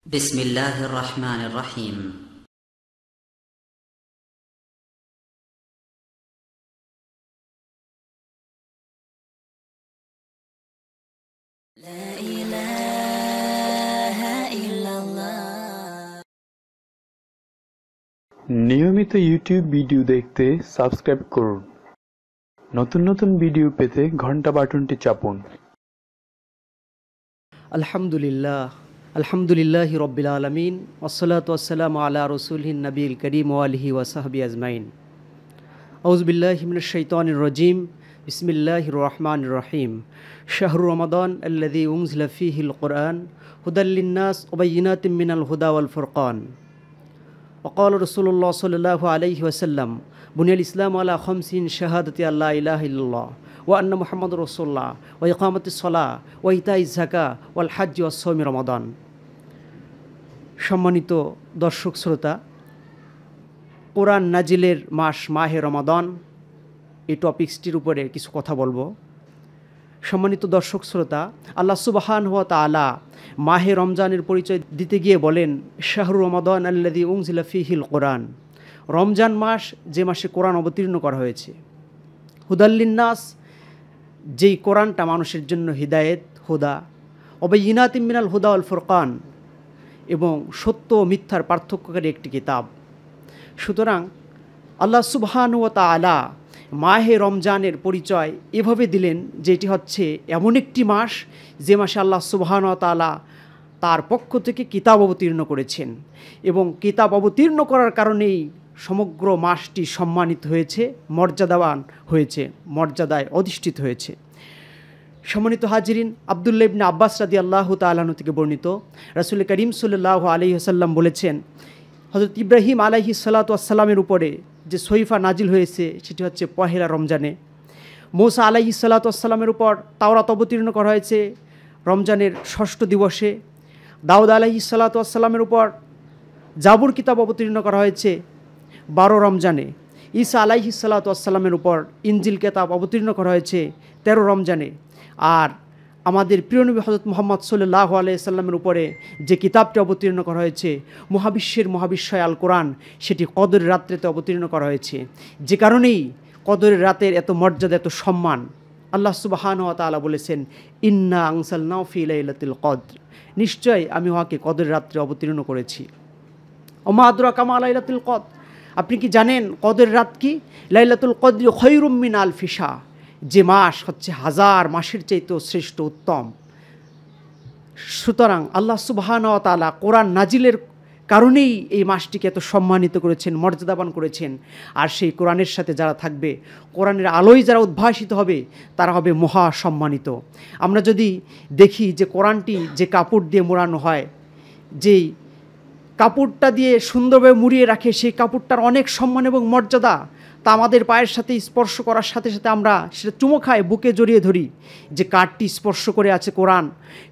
بسم الله الرحمن الرحيم لا إله إلا الله নিয়মিত YouTube video দেখতে subscribe করুন। নতুন নতুন ভিডিও পেতে ঘন্টা বাটনটি চাপুন। আলহামদুলিল্লাহ রব্বিল আলামিন ওয়াসসালাতু ওয়াসসালামু আলা রাসূলিন নবিয়িল কারীম ওয়া আলিহি ওয়া সাহবিহি আজমাইন। আউযু বিল্লাহি মিনাশ শাইতানির রাজীম। বিসমিল্লাহির রহমানির রহিম। শাহরু রমাদান আল্লাযী উনজিলা ফীহিল কুরআন হুদাল লিন-নাস ওয়া বায়্যিনাতিম মিনাল হুদা ওয়াল ফুরকান। وقال رسول الله صلى الله عليه وسلم بني الإسلام على 5 شهادة أن لا إله إلا الله وأن محمد رسول الله وإقامة الصلاة وإيتاء الزكاة والحج والصوم رمضان। সম্মানিত দর্শক শ্রোতা, কোরআন নাজিলের মাস মাহে রমাদান এই টপিকসটির উপরে কিছু কথা বলবো। সম্মানিত দর্শক শ্রোতা, আল্লাহ সুবহানাহু ওয়া তাআলা মাহে রমজানের পরিচয় দিতে গিয়ে বলেন, শাহরু রমাদান আল্লাযী উনজিলা ফীহিল কুরআন। রমজান মাস, যে মাসে কোরআন অবতীর্ণ করা হয়েছে। হুদাল লিন-নাস, যেই কোরআনটা মানুষের জন্য হিদায়েত, হুদা। ওয়া বায়্যিনাতিম মিনাল হুদা ওয়াল ফুরকান, এবং সত্য ও মিথ্যার পার্থক্যকারী একটি কিতাব। সুতরাং আল্লাহ সুবহানাহু ওয়া তাআলা মাহে রমজানের পরিচয় এভাবে দিলেন যে এটি হচ্ছে এমন একটি মাস যে মাসে আল্লাহ সুবহানাহু ওয়া তাআলা তার পক্ষ থেকে কিতাব অবতীর্ণ করেছেন, এবং কিতাব অবতীর্ণ করার কারণেই সমগ্র মাসটি সম্মানিত হয়েছে, মর্যাদাবান হয়েছে, মর্যাদায় অধিষ্ঠিত হয়েছে। সম্মানিত হাজিরিন, আব্দুল্লাহ ইবনে আব্বাস রাদিয়াল্লাহু তাআলা আনহু থেকে বর্ণিত, রাসূল করিম সাল্লাল্লাহু আলাইহি ওয়াসাল্লাম বলেছেন, হযরত ইব্রাহিম আলাইহিস সালাতু ওয়াস সালামের উপরে যে সহিফা নাজিল হয়েছে সেটি হচ্ছে পহেলা রমজানে। মূসা আলাইহিস সালাতু ওয়াস সালামের উপর তাওরাত অবতীর্ণ করা হয়েছে রমজানের ষষ্ঠ দিবসে। দাউদ আলাইহিস সালাতু ওয়াস সালামের উপর জাবুর কিতাব অবতীর্ণ করা হয়েছে 12 রমজানে। ঈসা আলাইহিস সালাতু ওয়াস সালামের উপর ইনজিল কিতাব অবতীর্ণ করা হয়েছে 13 রমজানে। আর আমাদের প্রিয় নবী হযরত মুহাম্মদ সাল্লাল্লাহু আলাইহি সাল্লামের উপরে যে কিতাবটি অবতীর্ণ করা হয়েছে, মহাবিশ্বের মহাবিশ্বয় আল কোরআন, সেটি কদরের রাত্রিতে অবতীর্ণ করা হয়েছে। যে কারণেই কদরের রাতের এত মর্যাদা, এত সম্মান। আল্লাহ সুবহানাহু ওয়া তাআলা বলেছেন, ইন্না আনসালনাহু ফি লাইলাতুল কদর, নিশ্চয় আমি উহাকে কদরের রাত্রে অবতীর্ণ করেছি। ওমা আদরাকা মা লাইলাতুল কদর, আপনি কি জানেন কদরের রাত কি? লাইলাতুল কদরি খায়রুম মিন আলফি শাহর, যে মাস হচ্ছে হাজার মাসের চাইতেও শ্রেষ্ঠ, উত্তম। সুতরাং আল্লাহ সুবহানাহু ওয়া তাআলা কোরআন নাজিলের কারণেই এই মাসটিকে এত সম্মানিত করেছেন, মর্যাদাবান করেছেন। আর সেই কোরআনের সাথে যারা থাকবে, কোরআনের আলোয় যারা উদ্ভাসিত হবে, তারা হবে মহা সম্মানিত। আমরা যদি দেখি যে কোরআনটি যে কাপড় দিয়ে মোড়ানো হয়, যেই কাপড়টা দিয়ে সুন্দরভাবে মুড়িয়ে রাখে, সেই কাপড়টার অনেক সম্মান এবং মর্যাদা। তা আমাদের পায়ের সাথে স্পর্শ করার সাথে সাথে আমরা সেটা চুমো খাই, বুকে জড়িয়ে ধরি। যে কাঠটি স্পর্শ করে আছে কোরআন,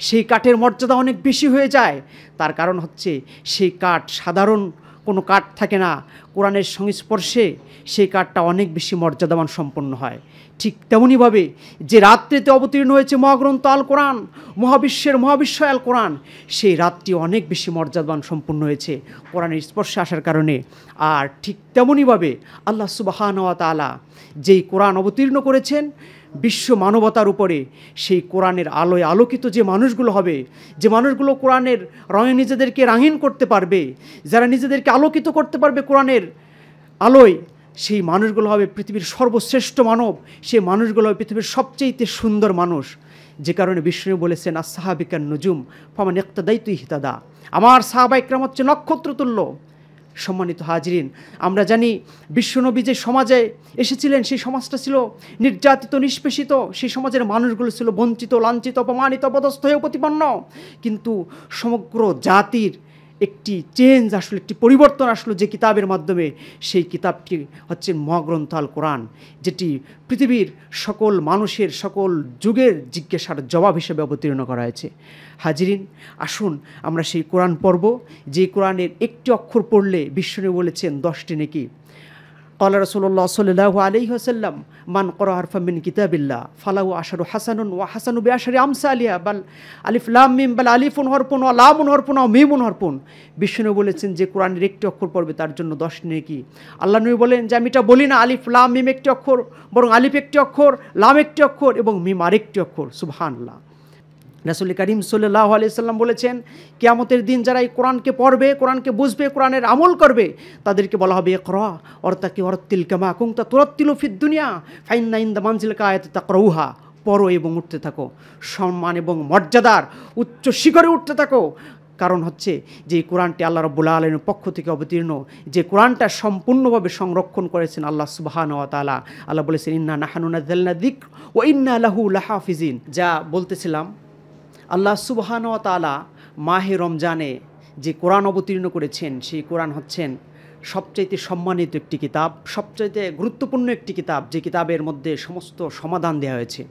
সেই কাঠের মর্যাদা অনেক বেশি হয়ে যায়। তার কারণ হচ্ছে সেই কাঠ সাধারণ কোনো কাঠ থাকে না, কোরআনের সংস্পর্শে সেই কাঠটা অনেক বেশি মর্যাদাবান সম্পন্ন হয়। ঠিক তেমনইভাবে যে রাত্রিতে অবতীর্ণ হয়েছে মহাগ্রন্থ আল কোরআন, মহাবিশ্বের মহাবিশ্বয় আল কোরআন, সেই রাতটি অনেক বেশি মর্যাদাবান সম্পন্ন হয়েছে কোরআনের স্পর্শে আসার কারণে। আর ঠিক তেমনইভাবে আল্লাহ সুবহানাহু ওয়া তাআলা যেই কোরআন অবতীর্ণ করেছেন বিশ্ব মানবতার উপরে, সেই কোরআনের আলোয় আলোকিত যে মানুষগুলো হবে, যে মানুষগুলো কোরআনের রঙে নিজেদেরকে রাঙিন করতে পারবে, যারা নিজেদেরকে আলোকিত করতে পারবে কোরআনের আলোয়, সেই মানুষগুলো হবে পৃথিবীর সর্বশ্রেষ্ঠ মানব। সেই মানুষগুলো হবে পৃথিবীর সবচেয়ে সুন্দর মানুষ। যে কারণে বিষ্ণু বলেছেন, আসহাবিকান নুজুম ফামান ইক্তাদাইতু ইহতাদা, আমার সাহাবা ইকরাম হচ্ছে নক্ষত্রতুল্য। সম্মানিত হাজিরিন, আমরা জানি বিশ্বনবী যে সমাজে এসেছিলেন, সেই সমাজটা ছিল নির্যাতিত, নিষ্পেষিত। সেই সমাজের মানুষগুলো ছিল বঞ্চিত, লাঞ্ছিত, অপমানিত, অপদস্থ হয়ে প্রতিপন্ন। কিন্তু সমগ্র জাতির একটি চেঞ্জ আসলো, একটি পরিবর্তন আসলো যে কিতাবের মাধ্যমে। সেই কিতাবটি হচ্ছে মহাগ্রন্থ আল কোরআন, যেটি পৃথিবীর সকল মানুষের সকল যুগের জিজ্ঞাসার জবাব হিসেবে অবতীর্ণ করা হয়েছে। হাজিরিন, আসুন আমরা সেই কোরআন পড়ব, যে কোরআনের একটি অক্ষর পড়লে বিশ্বনবী বলেছেন 10টি নেকি। قال رسول الله صلى الله عليه وسلم من قرأ حرفا من كتاب الله فله عشر حسن وحسن بعشر أمثالها بل আলিফ লাম মিম বল আলিফুন হরফুন ওয়া লামুন হরফুন ওয়া মিমুন হরফুন। বিষ্ণু বলেছেন যে কোরআনের একটি অক্ষর পড়বে তার জন্য 10 নেকি। আল্লাহ নবী বলেন যে আমি এটা বলি না আলিফ লাম মিম একটি অক্ষর, বরং আলিফ একটি অক্ষর, লাম একটি অক্ষর এবং মিম আরেকটি অক্ষর। সুবহানাল্লাহ। রাসূল করিম সাল্লাল্লাহু আলাইহি সাল্লাম বলেছেন কিয়ামতের দিন যারা এই কোরআনকে পড়বে, কোরআনকে বুঝবে, কোরআনের আমল করবে তাদেরকে বলা হবে ইকরা অর্থাৎ ওয়ারাত্তিল কামা কুনতা তুরাত্তিলু ফিদ দুনিয়া ফাইন্না ইনদা মানজিলিকা আয়াত তাকরাউহা। পড়ো এবং উঠতে থাকো, সম্মান এবং মর্যাদার উচ্চ শিখরে উঠতে থাকো। কারণ হচ্ছে যে এই কোরআনটি আল্লাহ রাব্বুল আলামিনের পক্ষ থেকে অবতীর্ণ, যে কোরআনটা সম্পূর্ণভাবে সংরক্ষণ করেছেন আল্লাহ সুবহানাহু ওয়া তাআলা। আল্লাহ বলেছেন ইন্না নাহনু নাযালনা যিকর ওয়া ইন্না লাহু লাহাফিজিন। যা বলতেছিলাম, আল্লাহ সুবহানাহু ওয়া তাআলা মাহে রমজানে যে কোরআন অবতীর্ণ করেছেন সেই কোরআন হচ্ছেন সবচাইতে সম্মানিত একটি কিতাব, সবচাইতে গুরুত্বপূর্ণ একটি কিতাব, যে কিতাবের মধ্যে সমস্ত সমাধান দেওয়া হয়েছে।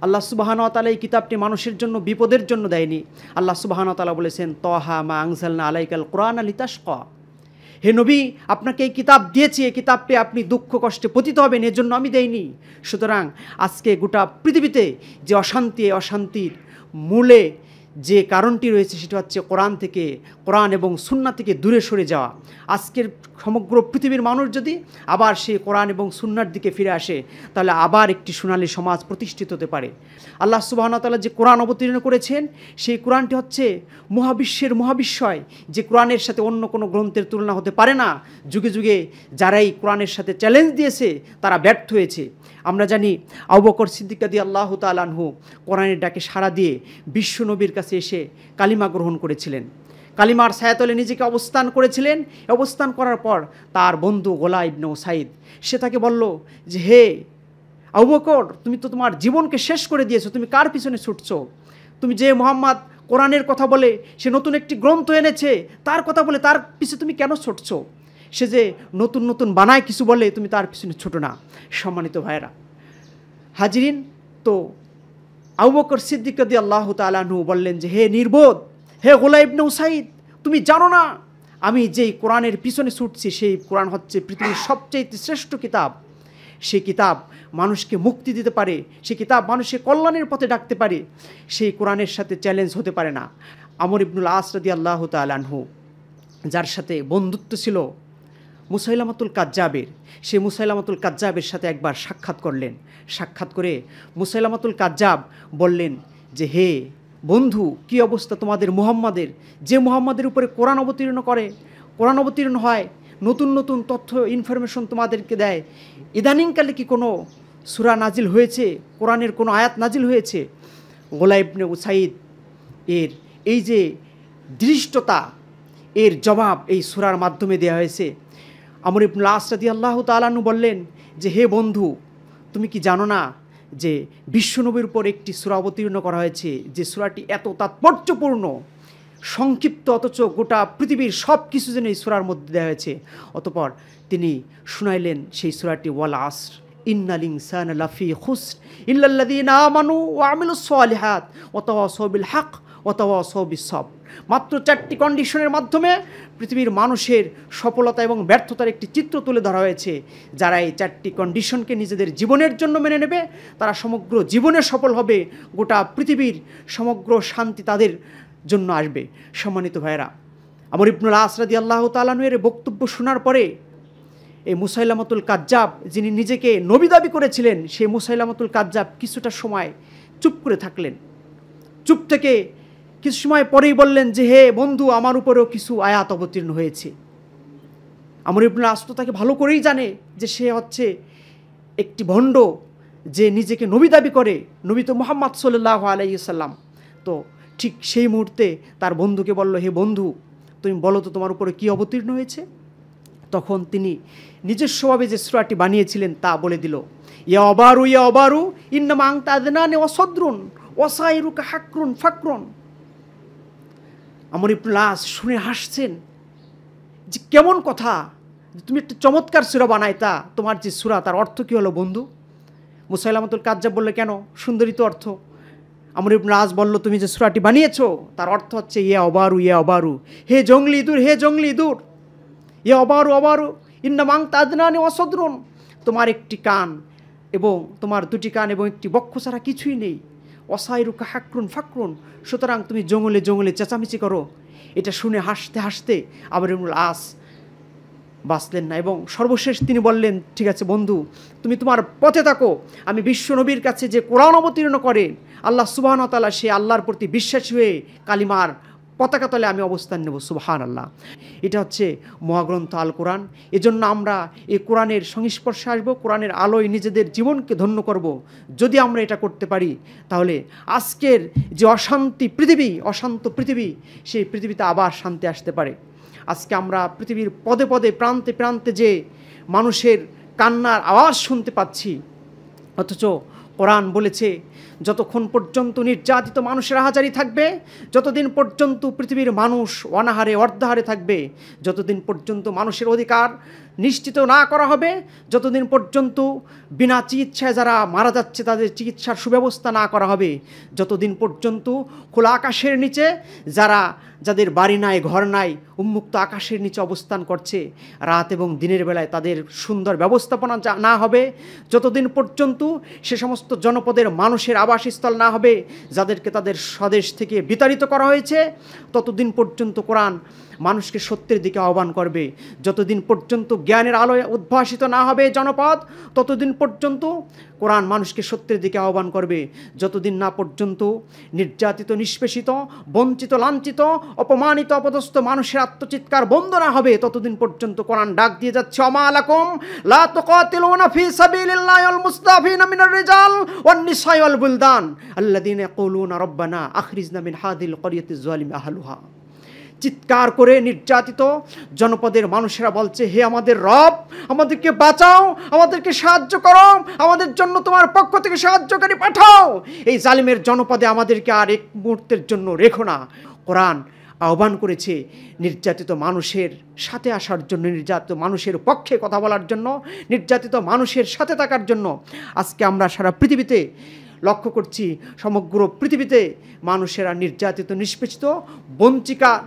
আল্লাহ সুবহানাহু ওয়া তাআলা এই কিতাবটি মানুষের জন্য বিপদের জন্য দেয়নি। আল্লাহ সুবহানাহু ওয়া তাআলা বলেছেন তহা মা আনজালনা আলাইকাল কুরআনা লিতাশকা। হে নবী, আপনাকে এই কিতাব দিয়েছি, এই কিতাব পেয়ে আপনি দুঃখ কষ্টে পতিত হবেন, এর জন্য আমি দেইনি। সুতরাং আজকে গোটা পৃথিবীতে যে অশান্তি, এই অশান্তির মূলে যে কারণটি রয়েছে সেটা হচ্ছে কোরআন এবং সুন্নাহ থেকে দূরে সরে যাওয়া। আজকের সমগ্র পৃথিবীর মানুষ যদি আবার সেই কোরআন এবং সুন্নাহর দিকে ফিরে আসে তাহলে আবার একটি সোনালী সমাজ প্রতিষ্ঠিত হতে পারে। আল্লাহ সুবহানাহু ওয়া তাআলা যে কোরআন অবতীর্ণ করেছেন সেই কোরআনটি হচ্ছে মহাবিশ্বের মহাবিশ্বয়, যে কোরআনের সাথে অন্য কোনো গ্রন্থের তুলনা হতে পারে না। যুগে যুগে যারাই কোরআনের সাথে চ্যালেঞ্জ দিয়েছে তারা ব্যর্থ হয়েছে। আমরা জানি আবু বকর সিদ্দিক রাদিয়াল্লাহু তাআলা আনহু কোরআনের ডাকে সাড়া দিয়ে বিশ্ব নবীর কাছে এসে কালিমা গ্রহণ করেছিলেন, কালিমার ছায়াতলে নিজেকে অবস্থান করেছিলেন। অবস্থান করার পর তার বন্ধু গোলা ইবনে উসাইদ সে তাকে বলল যে হে আবু বকর, তুমি তো তোমার জীবনকে শেষ করে দিয়েছো, তুমি কার পিছনে ছুটছো? তুমি যে মুহাম্মদ কোরআনের কথা বলে সে নতুন একটি গ্রন্থ এনেছে তার কথা বলে তার পিছনে তুমি কেন ছুটছো? সে যে নতুন নতুন বানায় কিছু বলে তুমি তার পিছনে ছোটো না। সম্মানিত ভাইরা হাজিরিন, তো আবু বকর সিদ্দিক রাদিয়াল্লাহু তাআলা আনহু বললেন যে হে নির্বোধ, হে গোলা ইবনে উসাইদ, তুমি জানো না আমি যেই কোরআনের পিছনে ছুটছি সেই কোরআন হচ্ছে পৃথিবীর সবচেয়ে শ্রেষ্ঠ কিতাব। সেই কিতাব মানুষকে মুক্তি দিতে পারে, সেই কিতাব মানুষকে কল্যাণের পথে ডাকতে পারে। সেই কোরআনের সাথে চ্যালেঞ্জ হতে পারে না। আমর ইবনুল আস রাদিয়াল্লাহু তাআলা আনহু যার সাথে বন্ধুত্ব ছিল মুসাইলামাতুল কাজ্জাবের, সে মুসাইলামাতুল কাজ্জাবের সাথে একবার সাক্ষাৎ করলেন। সাক্ষাৎ করে মুসাইলামাতুল কাজ্জাব বললেন যে হে বন্ধু, কি অবস্থা তোমাদের মুহাম্মাদের, যে মুহাম্মাদের উপরে কোরআন অবতীর্ণ হয়, নতুন নতুন তথ্য ইনফরমেশন তোমাদেরকে দেয়, ইদানিংকালে কি কোনো সূরা নাজিল হয়েছে, কোরআনের কোনো আয়াত নাজিল হয়েছে? গোলা ইবনে উসাইদ এর এই যে দৃষ্টতা, এর জবাব এই সূরার মাধ্যমে দেওয়া হয়েছে। আমর ইবনুল আস রাদিয়াল্লাহু তাআলা আনহু বললেন যে হে বন্ধু, তুমি কি জানো না যে বিশ্বনবীর উপর একটি সূরা অবতীর্ণ করা হয়েছে, যে সূরাটি এত তাৎপর্যপূর্ণ, সংক্ষিপ্ত, অথচ গোটা পৃথিবীর সব কিছু যেন এই সূরার মধ্যে দেওয়া হয়েছে। অতঃপর তিনি শুনাইলেন সেই সূরাটি ওয়াল আসর ইন্নাল ইনসানা লাফি খুসর ইল্লাল্লাযীনা আমানু ওয়া আমিলুস সালিহাত ওয়া তাওয়াসাউ বিল হক ওয়া তাওয়াসাউ বিস সবর। মাত্র 4টি কন্ডিশনের মাধ্যমে পৃথিবীর মানুষের সফলতা এবং ব্যর্থতার একটি চিত্র তুলে ধরা হয়েছে। যারা এই 4টি কন্ডিশনকে নিজেদের জীবনের জন্য মেনে নেবে তারা সমগ্র জীবনে সফল হবে, গোটা পৃথিবীর সমগ্র শান্তি তাদের জন্য আসবে। সম্মানিত ভাইরা, আমর ইবনুল আস রাদিয়াল্লাহু তাআলা আনহু এর বক্তব্য শোনার পরে এই মুসাইলামাতুল কাজ্জাব, যিনি নিজেকে নবী দাবি করেছিলেন, সেই মুসাইলামাতুল কাজ্জাব কিছুটা সময় চুপ করে থাকলেন। চুপ থেকে কিছু সময় পরেই বললেন যে হে বন্ধু, আমার উপরেও কিছু আয়াত অবতীর্ণ হয়েছে। আমর ইবনুল আস তো তাকে ভালো করেই জানে যে সে হচ্ছে একটি ভণ্ড, যে নিজেকে নবী দাবি করে, নবী তো মুহাম্মদ সাল্লাল্লাহু আলাইহি সাল্লাম। তো ঠিক সেই মুহূর্তে তার বন্ধুকে বলল হে বন্ধু, তুমি বলো তো তোমার উপরে কি অবতীর্ণ হয়েছে? তখন তিনি নিজস্বভাবে যে সূরাটি বানিয়েছিলেন তা বলে দিল, ইয়া অবারু ইন্নামা আনতা আদনানি ওয়া সদরুন ওয়া সাইরুকা হাকরুন ফাকরুন। আমর ইবনুল আস শুনে হাসছেন যে কেমন কথা, তুমি একটা চমৎকার সূরা বানাইতা, তোমার যে সূরা তার অর্থ কী হলো বন্ধু? মুসাইলামাতুল কাজ্জাব বললে কেন, সুন্দরী তো অর্থ। আমর ইবনুল আস বলল তুমি যে সূরাটি বানিয়েছো তার অর্থ হচ্ছে ইয়া অবারু হে জঙ্গলি ইঁদুর, হে জঙ্গলি ইঁদুর, ইয়া অবারু ইন্নামা আনতা আদনানি ওয়া সদরুন, তোমার একটি কান এবং তোমার দুটি কান এবং একটি বক্ষ ছাড়া কিছুই নেই। ওয়াসাইরুকা হাকরুন ফাকরুন, সুতরাং তুমি জঙ্গলে জঙ্গলে চেঁচামেচি করো। এটা শুনে হাসতে হাসতে আমর ইবনুল আস বাঁচলেন না এবং সর্বশেষ তিনি বললেন, ঠিক আছে বন্ধু, তুমি তোমার পথে থাকো, আমি বিশ্ব নবীর কাছে যে কোরআন অবতীর্ণ করেন আল্লাহ সুবহানাহু ওয়া তাআলা, সে আল্লাহর প্রতি বিশ্বাসী হয়ে কালিমার পতাকা তলে আমি অবস্থান নেব। সুবহানাল্লাহ। এটা হচ্ছে মহাগ্রন্থ আল কোরআন। এজন্য আমরা এই কোরআনের সংস্পর্শে আসবো, কোরআনের আলোয় নিজেদের জীবনকে ধন্য করব। যদি আমরা এটা করতে পারি তাহলে আজকের যে অশান্ত পৃথিবী, সেই পৃথিবীতে আবার শান্তি আসতে পারে। আজকে আমরা পৃথিবীর পদে পদে প্রান্তে প্রান্তে যে মানুষের কান্নার আওয়াজ শুনতে পাচ্ছি, অথচ কোরআন বলেছে যতক্ষণ পর্যন্ত নির্যাতিত মানুষের হাজারি থাকবে, যতদিন পর্যন্ত পৃথিবীর মানুষ অনাহারে অর্ধাহারে থাকবে, যতদিন পর্যন্ত মানুষের অধিকার নিশ্চিত না করা হবে, যতদিন পর্যন্ত বিনা চিকিৎসায় যারা মারা যাচ্ছে তাদের চিকিৎসার সুব্যবস্থা না করা হবে, যতদিন পর্যন্ত খোলা আকাশের নিচে যাদের বাড়ি নাই ঘর নাই উন্মুক্ত আকাশের নিচে অবস্থান করছে, রাত এবং দিনের বেলায় তাদের সুন্দর ব্যবস্থাপনা না হবে, যতদিন পর্যন্ত সে সমস্ত জনপদের মানুষের আবাসস্থল না হবে যাদেরকে তাদের স্বদেশ থেকে বিতাড়িত করা হয়েছে, ততদিন পর্যন্ত কোরআন মানুষকে সত্যের দিকে আহ্বান করবে। যতদিন পর্যন্ত জ্ঞানের আলোয় উদ্ভাসিত না হবে জনপদ, ততদিন পর্যন্ত কোরআন মানুষকে সত্যের দিকে আহ্বান করবে। যতদিন না পর্যন্ত নির্যাতিত, নিষ্পেষিত, বঞ্চিত, লাঞ্ছিত, অপমানিত, অপদস্থ মানুষের আত্মচিৎকার বন্ধ না হবে, ততদিন পর্যন্ত কোরআন ডাক দিয়ে যাচ্ছে, ওমা লাকুম লা তুকাতিলুনা ফি সাবিলিল্লাহি ওয়াল মুস্তাফিনা মিনার রিজাল ওয়ান নিসাই ওয়াল বুলদান আল্লাযীনা ইয়াকুলুনা রাব্বানা আখরিজনা মিন হাযিল ক্বরিয়াতিজ যালিমি আহলুহা। চিৎকার করে নির্যাতিত জনপদের মানুষেরা বলছে, হে আমাদের রব, আমাদেরকে বাঁচাও, আমাদেরকে সাহায্য করো, আমাদের জন্য তোমার পক্ষ থেকে সাহায্যকারী পাঠাও, এই জালিমের জনপদে আমাদেরকে আর এক মুহূর্তের জন্য রেখো না। কোরআন আহ্বান করেছে নির্যাতিত মানুষের সাথে আসার জন্য, নির্যাতিত মানুষের পক্ষে কথা বলার জন্য, নির্যাতিত মানুষের সাথে থাকার জন্য। আজকে আমরা সারা পৃথিবীতে লক্ষ্য করছি, সমগ্র পৃথিবীতে মানুষেরা নির্যাতিত, নিষ্পেষিত,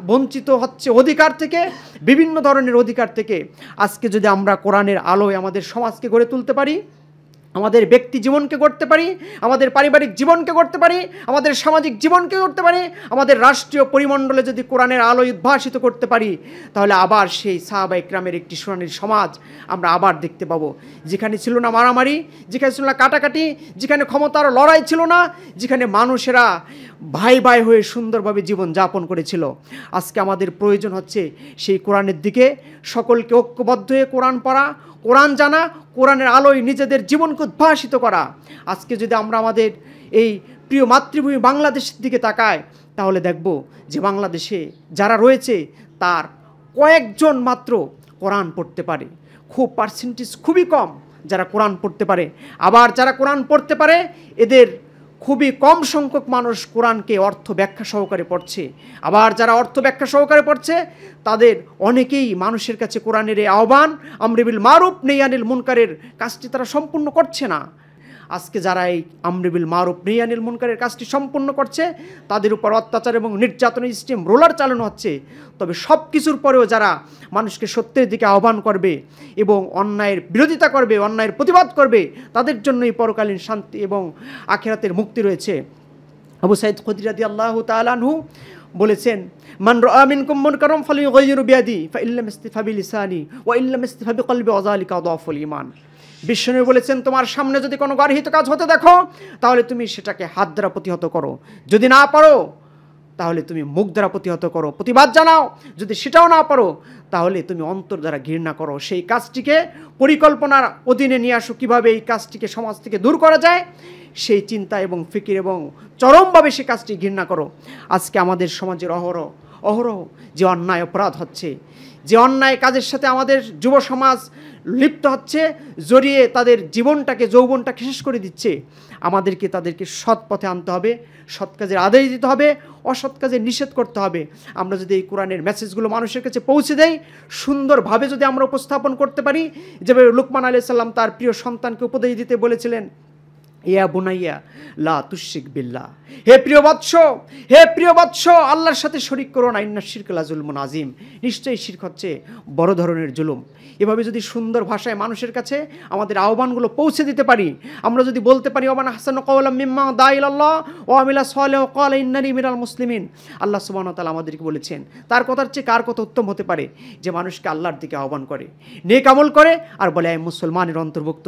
বঞ্চিত হচ্ছে অধিকার থেকে, বিভিন্ন ধরনের অধিকার থেকে। আজকে যদি আমরা কোরআনের আলোয় আমাদের সমাজকে গড়ে তুলতে পারি, আমাদের ব্যক্তি জীবনকে গড়তে পারি, আমাদের পারিবারিক জীবনকে গড়তে পারি, আমাদের সামাজিক জীবনকে গড়তে পারি, আমাদের রাষ্ট্রীয় পরিমণ্ডলে যদি কোরআনের আলোয় উদ্ভাসিত করতে পারি, তাহলে আবার সেই সাহাবা ইকরামের একটি সোনালী সমাজ আমরা আবার দেখতে পাবো, যেখানে ছিল না মারামারি, যেখানে ছিল না কাটাকাটি, যেখানে ক্ষমতার লড়াই ছিল না, যেখানে মানুষেরা ভাই ভাই হয়ে সুন্দরভাবে জীবন যাপন করেছিল। আজকে আমাদের প্রয়োজন হচ্ছে সেই কোরআনের দিকে সকলকে ঐক্যবদ্ধ হয়ে কোরআন পড়া, কোরআন জানা, কোরআনের আলোয় নিজেদের জীবনকে উদ্ভাসিত করা। আজকে যদি আমরা আমাদের এই প্রিয় মাতৃভূমি বাংলাদেশের দিকে তাকাই, তাহলে দেখব যে বাংলাদেশে যারা রয়েছে তার কয়েকজন মাত্র কোরআন পড়তে পারে, খুব পার্সেন্টেজ খুবই কম যারা কোরআন পড়তে পারে। আবার যারা কোরআন পড়তে পারে এদের খুবই কম সংখ্যক মানুষ কোরআনকে অর্থ ব্যাখ্যা সহকারে পড়ছে। আবার যারা অর্থ ব্যাখ্যা সহকারে পড়ছে তাদের অনেকেই মানুষের কাছে কোরআনের এই আহ্বান, আমর বিল মারুফ নাহি আনিল মুনকারের কাজটি তারা সম্পূর্ণ করছে না। আজকে যারা এই আমর বিল মারুফ নাহি আনিল মুনকারের কাজটি সম্পূর্ণ করছে তাদের উপর অত্যাচার এবং নির্যাতনের স্টিম রোলার চালানো হচ্ছে। তবে সব কিছুর পরেও যারা মানুষকে সত্যের দিকে আহ্বান করবে এবং অন্যায়ের বিরোধিতা করবে, অন্যায়ের প্রতিবাদ করবে, তাদের জন্য এই পরকালীন শান্তি এবং আখিরাতের মুক্তি রয়েছে। আবু সাঈদ খুদরী রাদিয়াল্লাহু তাআলা আনহু বলেছেন, মান রাআ মিনকুম মুনকারান ফালিয়ুগাইয়িরু বিয়াদি ফাইল্লাম ইসতিফা বিলিসানি ওয়া ইল্লাম ইসতিফা বিকলবি ওয়া যালিকা আদাফুল ঈমান। বিশ্বনবী বলেছেন, তোমার সামনে যদি কোনো গর্হিত কাজ হতে দেখো তাহলে তুমি সেটাকে হাত দ্বারা প্রতিহত করো, যদি না পারো তাহলে তুমি মুখ দ্বারা প্রতিহত করো, প্রতিবাদ জানাও, যদি সেটাও না পারো তাহলে তুমি অন্তর দ্বারা ঘৃণা করো। সেই কাজটিকে পরিকল্পনার অধীনে নিয়ে আসো, কীভাবে এই কাজটিকে সমাজ থেকে দূর করা যায় সেই চিন্তা এবং ফিকির এবং চরমভাবে সেই কাজটি ঘৃণা করো। আজকে আমাদের সমাজের অহরহ যে অন্যায় অপরাধ হচ্ছে, যে অন্যায় কাজের সাথে আমাদের যুব সমাজ লিপ্ত হচ্ছে, জড়িয়ে তাদের জীবনটাকে, যৌবনটাকে শেষ করে দিচ্ছে, আমাদেরকে তাদেরকে সৎ পথে আনতে হবে, সৎ কাজের আদেশ দিতে হবে, অসৎ কাজে নিষেধ করতে হবে। আমরা যদি এই কোরআনের মেসেজগুলো মানুষের কাছে পৌঁছে দেই, সুন্দরভাবে যদি আমরা উপস্থাপন করতে পারি, যেভাবে লুকমান আলাইহিস সালাম তার প্রিয় সন্তানকে উপদেশ দিতে বলেছিলেন, ইয়া বুনাইয়া লা তুশরিক বিল্লাহ, হে প্রিয় বৎস, আল্লাহর সাথে শরীক করো না, ইন্না শিরকা লা যুলমুন আযীম, নিশ্চয়ই শিরক হচ্ছে বড় ধরনের জুলুম। এভাবে যদি সুন্দর ভাষায় মানুষের কাছে আমাদের আহ্বানগুলো পৌঁছে দিতে পারি, আমরা যদি বলতে পারি ওমান আহসানু কাওলাম মিম্মা দা ইলাল্লাহ ওয়া আমিলা সালিহান ওয়া ক্বালা ইন্নানি মিনাল মুসলিমিন, আল্লাহ সুবহানাহু ওয়া তাআলা আমাদেরকে বলেছেন তার কথার চেয়ে কার কথা উত্তম হতে পারে যে মানুষকে আল্লাহর দিকে আহ্বান করে, নেক আমল করে আর বলে আমি মুসলমানের অন্তর্ভুক্ত।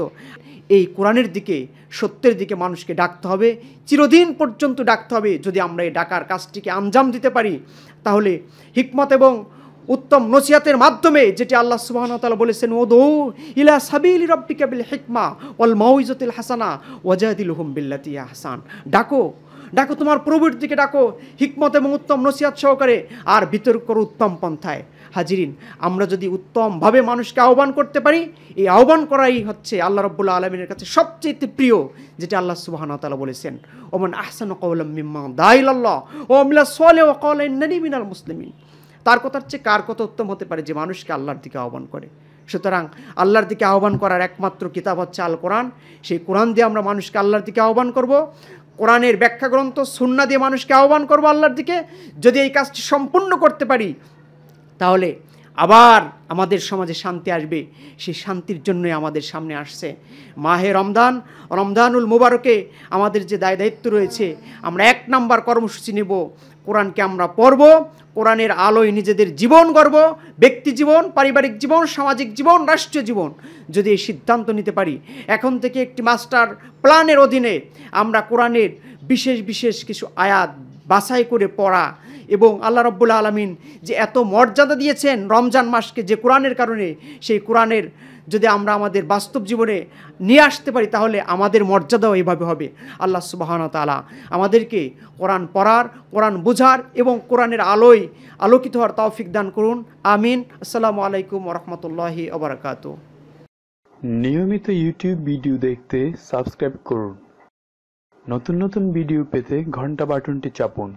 এই কোরআনের দিকে, সত্যের দিকে মানুষকে ডাকতে হবে, চিরদিন পর্যন্ত ডাকতে হবে। যদি আমরা এই ডাকার কাজটিকে আঞ্জাম দিতে পারি, তাহলে হিকমত এবং উত্তম নসিহতের মাধ্যমে, যেটি আল্লাহ সুবহানাহু ওয়া তাআলা বলেছেন উদউ ইলা সাবিলি রাব্বিকা বিল হিকমা ওয়াল মাউইজাতিল হাসানা ওয়াজাদিলহুম বিল্লাতি আহসান, ডাকো তোমার প্রভুর দিকে, ডাকো হিকমত এবং উত্তম নসিহত সহকারে, আর বিতর্ক করো উত্তম পন্থায়। হাজিরিন, আমরা যদি উত্তমভাবে মানুষকে আহ্বান করতে পারি, এই আহ্বান করাই হচ্ছে আল্লাহ রাব্বুল আলামিনের কাছে সবচেয়ে প্রিয়, যেটা আল্লাহ সুবহানাহু ওয়া তাআলা বলেছেন ওমান আহসানু কাওলাম মিম্মা দা ইলাল্লাহ ওয়া আমিলা সালিহান ওয়া ক্বালা ইন্নানি মিনাল মুসলিমিন। তার কথার চেয়ে কার কথা উত্তম হতে পারে যে মানুষকে আল্লাহর দিকে আহ্বান করে। সুতরাং আল্লাহর দিকে আহ্বান করার একমাত্র কিতাব হচ্ছে আল কোরআন। সেই কোরআন দিয়ে আমরা মানুষকে আল্লাহর দিকে আহ্বান করব, কোরআনের ব্যাখ্যা গ্রন্থ সুন্নাহ দিয়ে মানুষকে আহ্বান করব আল্লাহর দিকে। যদি এই কাজটি সম্পূর্ণ করতে পারি, তাহলে আবার আমাদের সমাজে শান্তি আসবে। সেই শান্তির জন্যই আমাদের সামনে আসছে মাহে রমজানুল মুবারকে আমাদের যে দায়িত্ব রয়েছে, আমরা 1 নাম্বার কর্মসূচি নেব, কোরআনকে আমরা পড়ব, কোরআনের আলোয় নিজেদের জীবন গড়ব, ব্যক্তি জীবন, পারিবারিক জীবন, সামাজিক জীবন, রাষ্ট্রীয় জীবন। যদি এই সিদ্ধান্ত নিতে পারি, এখন থেকে একটি মাস্টার প্ল্যানের অধীনে আমরা কোরআনের বিশেষ কিছু আয়াত বাছাই করে পড়া, এবং আল্লাহ রাব্বুল আলামিন যে এত মর্যাদা দিয়েছেন রমজান মাসকে, যে কোরআনের কারণে, সেই কোরআনের যদি আমরা আমাদের বাস্তব জীবনে নিয়ে আসতে পারি, তাহলে আমাদের মর্যাদাও এইভাবে হবে। আল্লাহ সুবহানাহু ওয়া তাআলা আমাদেরকে কোরআন পড়ার, কোরআন বোঝার এবং কোরআনের আলোয় আলোকিত হওয়ার তৌফিক দান করুন। আমিন। আসসালামু আলাইকুম ওয়া রাহমাতুল্লাহি ওয়া বারাকাতুহু। নিয়মিত ইউটিউব ভিডিও দেখতে সাবস্ক্রাইব করুন। নতুন ভিডিও পেতে ঘন্টা বাটনটি চাপুন।